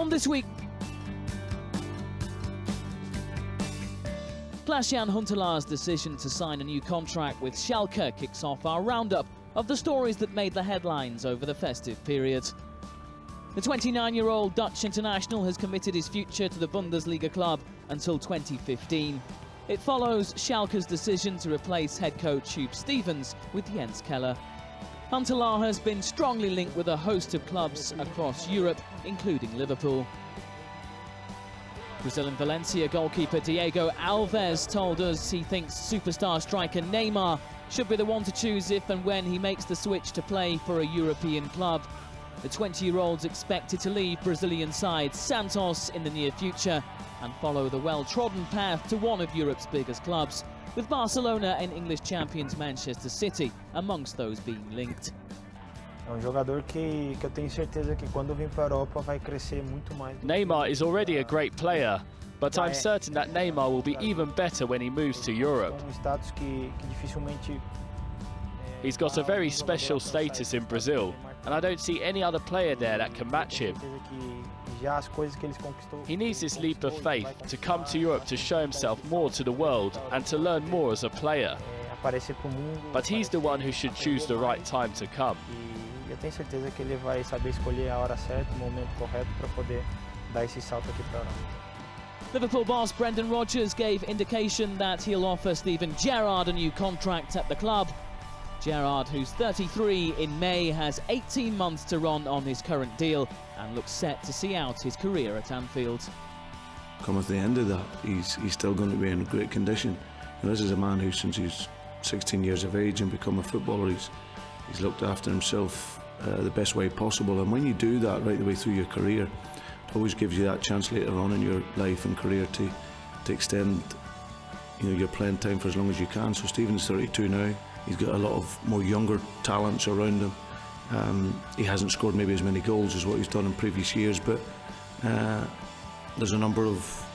On this week, Klaas-Jan Huntelaar's decision to sign a new contract with Schalke kicks off our roundup of the stories that made the headlines over the festive period. The 29-year-old Dutch international has committed his future to the Bundesliga club until 2015. It follows Schalke's decision to replace head coach Huub Stevens with Jens Keller. Huntelaar has been strongly linked with a host of clubs across Europe, including Liverpool. Brazilian Valencia goalkeeper Diego Alves told us he thinks superstar striker Neymar should be the one to choose if and when he makes the switch to play for a European club. The 20-year-old's expected to leave Brazilian side Santos in the near future and follow the well-trodden path to one of Europe's biggest clubs, with Barcelona and English champions Manchester City amongst those being linked. Jogador que eu tenho certeza que quando vir para a Europa vai crescer muito mais. Neymar is already a great player, but I'm certain that Neymar will be even better when he moves to Europe. Status que dificilmente. He's got a very special status in Brazil, and I don't see any other player there that can match him. He needs this leap of faith to come to Europe to show himself more to the world and to learn more as a player. But he's the one who should choose the right time to come. Eu tenho certeza que ele vai saber escolher a hora certa, o momento correto para poder dar esse salto aqui para a Europa. Liverpool boss Brendan Rodgers gave indication that he'll offer Steven Gerrard a new contract at the club. Gerrard, who's 33 in May, has 18 months to run on his current deal and looks set to see out his career at Anfield. Come at the end of that, he's still going to be in great condition. And this is a man who, since he's 16 years of age and become a footballer, he's looked after himself the best way possible. And when you do that right the way through your career, it always gives you that chance later on in your life and career to extend, your playing time for as long as you can. So Stephen's 32 now. He's got a lot of more younger talents around him. He hasn't scored maybe as many goals as what he's done in previous years, but there's a number of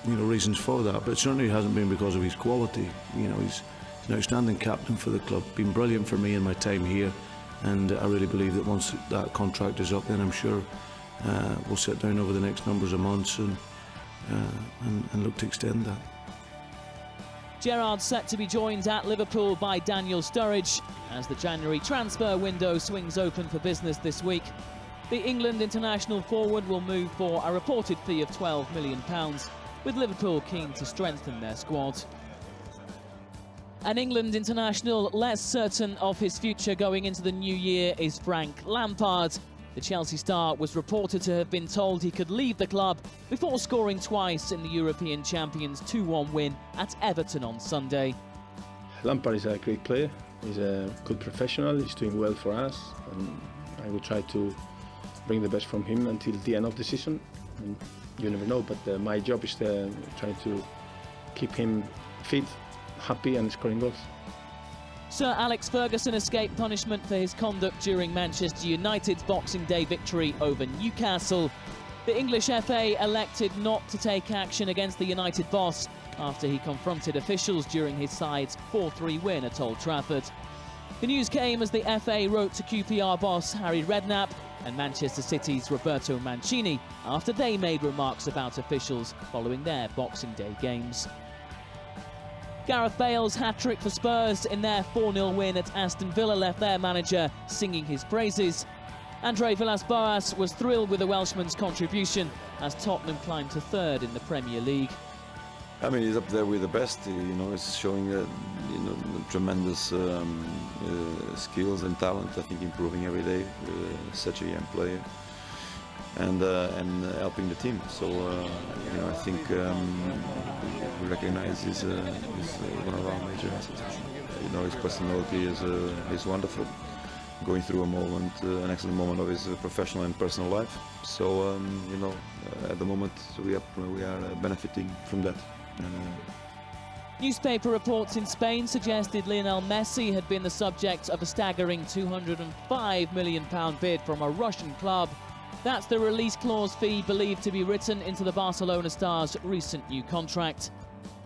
reasons for that. But it certainly hasn't been because of his quality. He's an outstanding captain for the club, been brilliant for me in my time here, and I really believe that once that contract is up, then I'm sure we'll sit down over the next numbers of months and look to extend that. Gerrard set to be joined at Liverpool by Daniel Sturridge as the January transfer window swings open for business this week. The England international forward will move for a reported fee of £12 million, with Liverpool keen to strengthen their squad. An England international less certain of his future going into the new year is Frank Lampard. The Chelsea star was reported to have been told he could leave the club before scoring twice in the European champions' 2-1 win at Everton on Sunday. Lampard is a great player, he's a good professional, he's doing well for us, and I will try to bring the best from him until the end of the season. And you never know, but my job is to try to keep him fit, happy and scoring goals. Sir Alex Ferguson escaped punishment for his conduct during Manchester United's Boxing Day victory over Newcastle. The English FA elected not to take action against the United boss after he confronted officials during his side's 4-3 win at Old Trafford. The news came as the FA wrote to QPR boss Harry Redknapp and Manchester City's Roberto Mancini after they made remarks about officials following their Boxing Day games. Gareth Bale's hat-trick for Spurs in their 4-0 win at Aston Villa left their manager singing his praises. Andre Villas-Boas was thrilled with the Welshman's contribution as Tottenham climbed to third in the Premier League. I mean, he's up there with the best. He's showing tremendous skills and talent. I think improving every day. Such a young player, and helping the team. So I think we recognize he's one of our major assets. His personality is wonderful. Going through an excellent moment of his professional and personal life. So at the moment we are benefiting from that. Newspaper reports in Spain suggested Lionel Messi had been the subject of a staggering £205 million bid from a Russian club. That's the release clause fee believed to be written into the Barcelona star's recent new contract.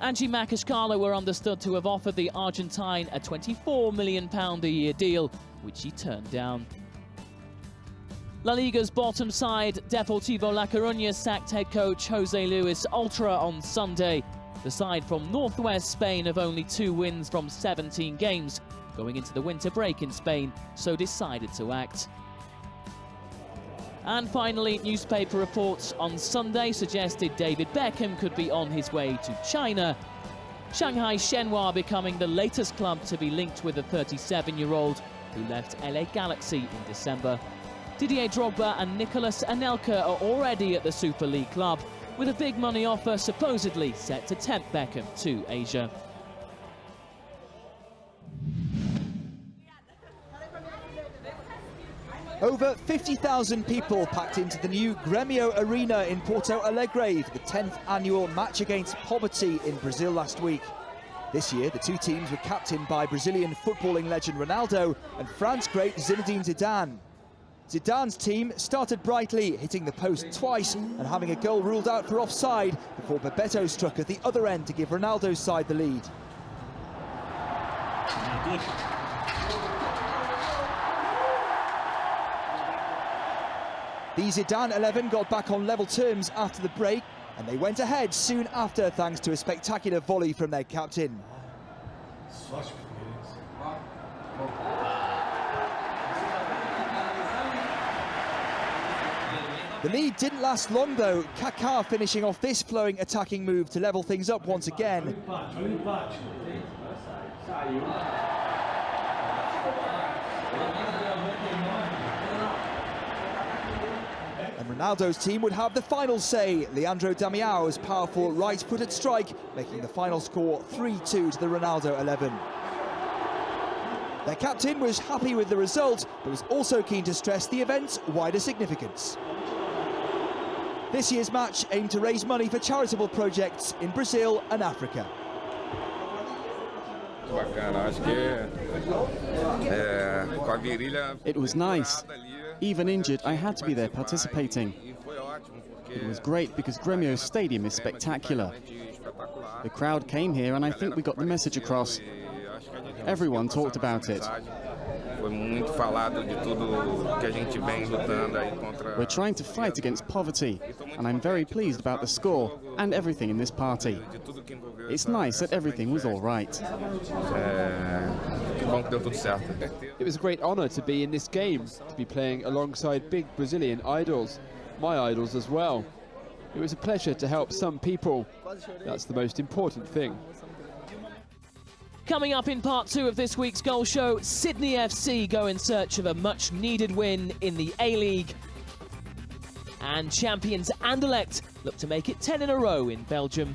Angie Macaschala were understood to have offered the Argentine a £24 million a year deal, which he turned down. La Liga's bottom side, Deportivo La Coruña, sacked head coach Jose Luis Oltra on Sunday. The side from northwest Spain have only 2 wins from 17 games going into the winter break in Spain, so decided to act. And finally, newspaper reports on Sunday suggested David Beckham could be on his way to China. Shanghai Shenhua becoming the latest club to be linked with the 37-year-old who left LA Galaxy in December. Didier Drogba and Nicolas Anelka are already at the Super League club, with a big money offer supposedly set to tempt Beckham to Asia. Over 50,000 people packed into the new Grêmio Arena in Porto Alegre for the 10th annual match against poverty in Brazil last week. This year, the two teams were captained by Brazilian footballing legend Ronaldo and France great Zinedine Zidane. Zidane's team started brightly, hitting the post twice and having a goal ruled out for offside before Bebeto struck at the other end to give Ronaldo's side the lead. The Zidane 11 got back on level terms after the break, and they went ahead soon after thanks to a spectacular volley from their captain. The lead didn't last long though, Kaká finishing off this flowing attacking move to level things up once again. And Ronaldo's team would have the final say, Leandro Damião's powerful right-footed strike making the final score 3-2 to the Ronaldo 11. Their captain was happy with the result, but was also keen to stress the event's wider significance. This year's match aimed to raise money for charitable projects in Brazil and Africa. It was nice. Even injured, I had to be there participating. It was great because Grêmio's stadium is spectacular. The crowd came here and I think we got the message across. Everyone talked about it. We're trying to fight against poverty, and I'm very pleased about the score and everything in this party. It's nice that everything was all right. It was a great honour to be in this game, to be playing alongside big Brazilian idols, my idols as well. It was a pleasure to help some people. That's the most important thing. Coming up in part 2 of this week's goal show, Sydney FC go in search of a much-needed win in the A-League. And champions Anderlecht look to make it 10 in a row in Belgium.